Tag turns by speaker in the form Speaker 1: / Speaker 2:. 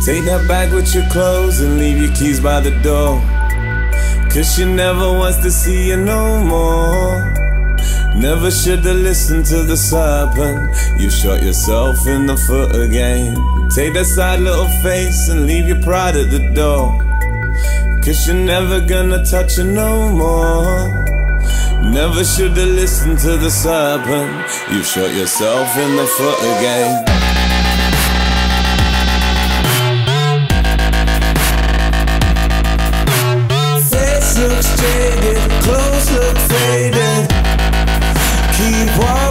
Speaker 1: Take that bag with your clothes and leave your keys by the door, 'cause she never wants to see you no more. Never should've listened to the serpent. You shot yourself in the foot again. Take that sad little face and leave your pride at the door, 'cause you're never gonna touch her no more. Never should've listened to the serpent. You shot yourself in the foot again. Face looks jaded, clothes look faded. Keep walking.